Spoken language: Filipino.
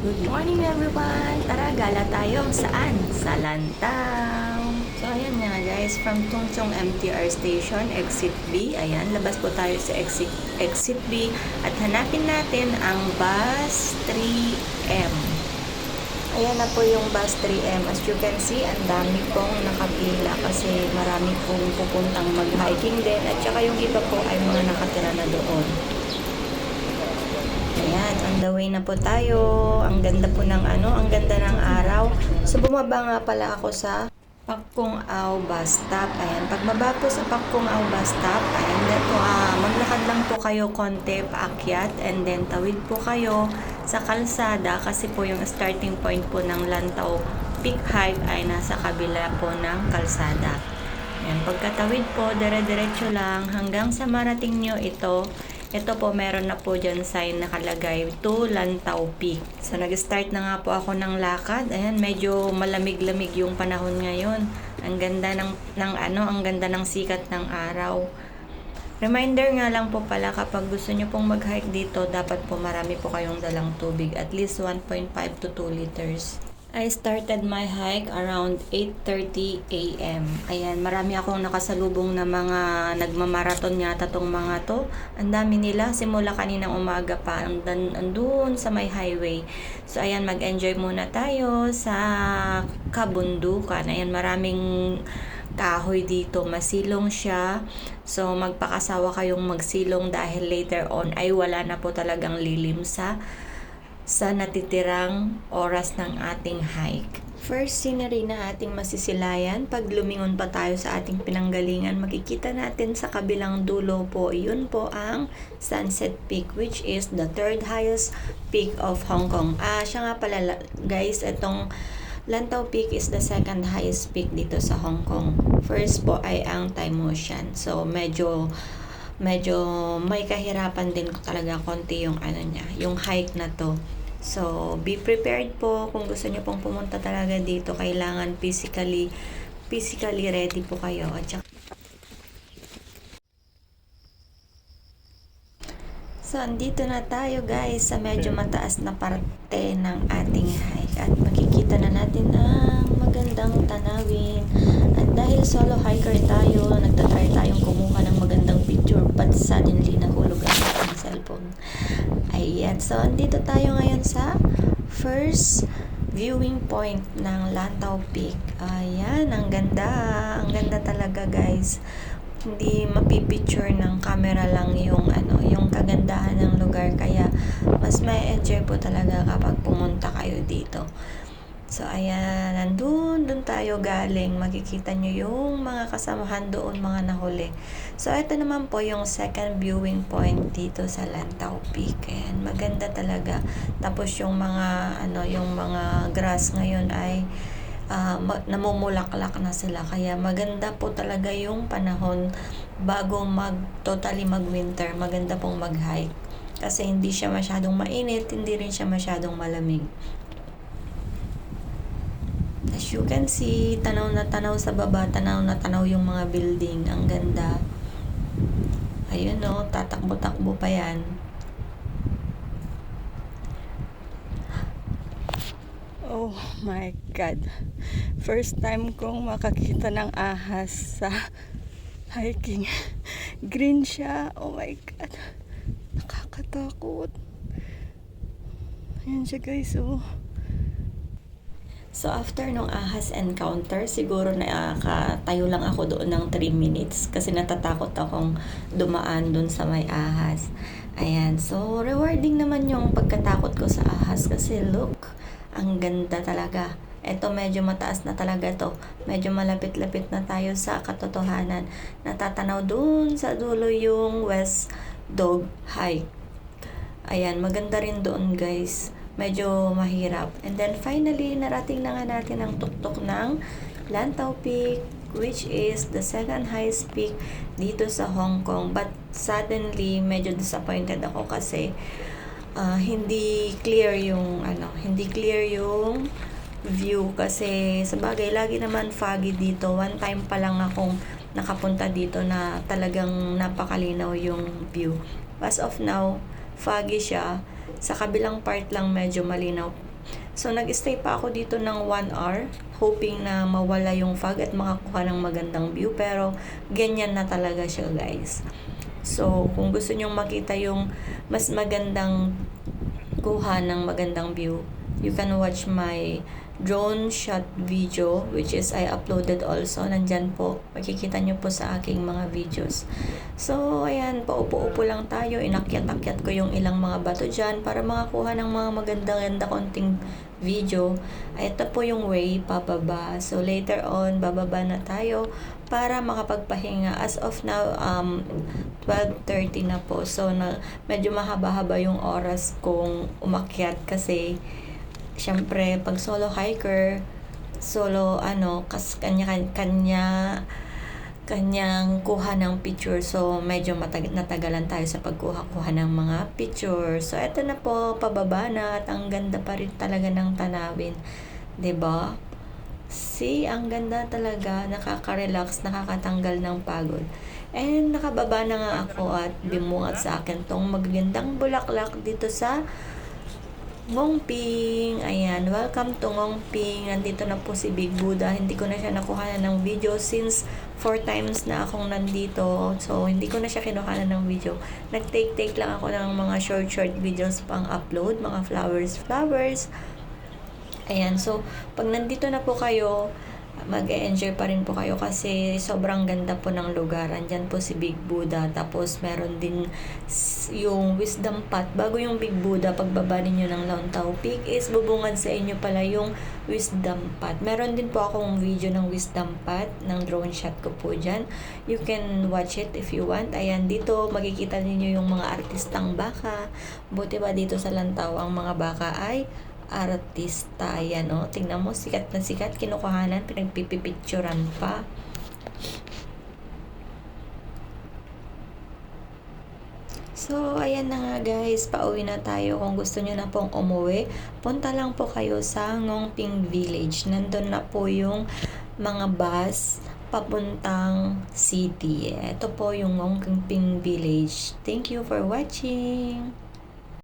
Good morning everyone! Tara, gala tayo. Saan? Sa Lantaw. So, ayan nga guys, from Tungchong MTR Station, Exit B. Ayan, labas po tayo sa Exit B at hanapin natin ang Bus 3M. Ayan na po yung Bus 3M. As you can see, ang dami pong nakapila kasi marami pong pupuntang mag-hiking din at saka yung iba po ay mga nakatira na doon. Ayan, on the way na po tayo. Ang ganda po ng ang ganda ng araw. So, bumaba nga pala ako sa Pak Kung Au bus stop. Ayan, pagbaba po sa Pak Kung Au bus stop, ayan, then po, maglakad lang po kayo konti paakyat and then tawid po kayo sa kalsada kasi po yung starting point po ng Lantaw Peak Hike ay nasa kabila po ng kalsada. Ayan, pagkatawid po, dire-diretso lang hanggang sa marating nyo ito. Ito po, meron na po dyan sign nakalagay to Lantaw Peak. So, nag-start na nga po ako ng lakad. Ayan, medyo malamig-lamig yung panahon ngayon. Ang ganda ang ganda ng sikat ng araw. Reminder nga lang po pala, kapag gusto nyo pong mag-hike dito, dapat po marami po kayong dalang tubig. At least 1.5 to 2 liters. I started my hike around 8:30 a.m. Ayan, marami akong nakasalubong na mga nagmamarathon yata tong mga to. Ang dami nila, simula kaninang umaga pa, andun sa may highway. So, ayan, mag-enjoy muna tayo sa kabundukan. Ayan, maraming kahoy dito, masilong siya. So, magpakasawa kayong magsilong dahil later on ay wala na po talagang lilim sa natitirang oras ng ating hike. First scenery na ating masisilayan, pag lumingon pa tayo sa ating pinanggalingan, makikita natin sa kabilang dulo po, yun po ang Sunset Peak, which is the third highest peak of Hong Kong. Siya nga pala guys, itong Lantaw Peak is the second highest peak dito sa Hong Kong. First po ay ang Tai Mo Shan. So, medyo may kahirapan din talaga konti yung yung hike na to. So, be prepared po kung gusto niyo pong pumunta talaga dito. Kailangan physically ready po kayo. At saka, so, andito na tayo guys sa medyo mataas na parte ng ating hike. At makikita na natin ang magandang tanawin. At dahil solo hiker tayo, nagtatry tayong kumuha ng magandang picture, but suddenly nahulog ang ating cellphone. Ayan, so andito tayo ngayon sa first viewing point ng Lantaw Peak. Ayan, ang ganda talaga guys. Hindi mapipicture ng camera lang yung kagandahan ng lugar, kaya mas may enjoy po talaga kapag pumunta kayo dito. So, ayan, doon tayo galing. Makikita nyo yung mga kasamahan doon, mga nahuli. So, ito naman po yung second viewing point dito sa Lantaw Peak. Ayan, maganda talaga. Tapos yung mga grass ngayon ay namumulaklak na sila. Kaya maganda po talaga yung panahon bago totally mag-winter. Maganda pong mag-hike. Kasi hindi siya masyadong mainit, hindi rin siya masyadong malamig. As you can see, tanaw na tanaw sa baba, tanaw na tanaw yung mga building. Ang ganda. Ayun o, tatakbo-takbo pa yan. Oh my God. First time kong makakita ng ahas sa hiking. Green siya. Oh my God. Nakakatakot. Ayan siya guys, oh. So, after nung ahas encounter, siguro nakatayo lang ako doon ng 3 minutes kasi natatakot akong dumaan doon sa may ahas. Ayan. So, rewarding naman yung pagkatakot ko sa ahas kasi look, ang ganda talaga. Ito, medyo mataas na talaga to. Medyo malapit-lapit na tayo sa katotohanan. Natatanaw doon sa dulo yung West Dog Hike. Ayan, maganda rin doon guys. Medyo mahirap. And then finally, narating na nga natin ang tuktok ng Lantaw Peak, which is the second highest peak dito sa Hong Kong. But suddenly, medyo disappointed ako kasi hindi clear yung view kasi sa bagay lagi naman foggy dito. One time pa lang akong nakapunta dito na talagang napakalinaw yung view. As of now, foggy siya. Sa kabilang part lang medyo malinaw. So, nag-stay pa ako dito ng 1 hour, hoping na mawala yung fog at makakuha ng magandang view. Pero, ganyan na talaga siya, guys. So, kung gusto nyong makita yung mas magandang kuha ng magandang view, you can watch my drone shot video, which is I uploaded also. Nandyan po, makikita nyo po sa aking mga videos. So, ayan, paupo-upo lang tayo. Inakyat-akyat ko yung ilang mga bato dyan para makakuha ng mga maganda-ganda konting video. Ito po yung way pababa. So, later on, bababa na tayo para makapagpahinga. As of now, 12:30 na po. So, medyo mahaba-haba yung oras kong umakyat kasi syempre, pag solo hiker, solo kanyang kuha ng picture. So, medyo natagalan tayo sa pagkuha-kuha ng mga picture. So, eto na po, pababa na at ang ganda pa rin talaga ng tanawin. 'Di ba? See, ang ganda talaga, nakaka-relax, nakakatanggal ng pagod. And nakababa na nga ako at bimungat sa akin tong magagandang bulaklak dito sa Ngongping. Ayan, welcome to Ngongping. Nandito na po si Big Buddha. Hindi ko na siya nakuha ng video since 4 times na akong nandito. So, hindi ko na siya kinuha ng video. Nag-take lang ako ng mga short videos pang upload, mga flowers. Ayan, so, pag nandito na po kayo, mag-e-enjoy pa rin po kayo kasi sobrang ganda po ng lugar. Andyan po si Big Buddha. Tapos meron din yung Wisdom Path. Bago yung Big Buddha, pagbaba ninyo ng Lantau Peak is bubungad sa inyo pala yung Wisdom Path. Meron din po akong video ng Wisdom Path ng drone shot ko po dyan. You can watch it if you want. Ayan, dito makikita ninyo yung mga artistang baka. Buti ba dito sa Lantau ang mga baka ay artista. Ayan, oh. Tingnan mo, sikat na sikat. Kinukuhanan, pinagpipipicturan pa. So, ayan na nga guys. Pauwi na tayo. Kung gusto nyo na pong umuwi, punta lang po kayo sa Ngongping Village. Nandun na po yung mga bus papuntang city. Ito po yung Ngongping Village. Thank you for watching.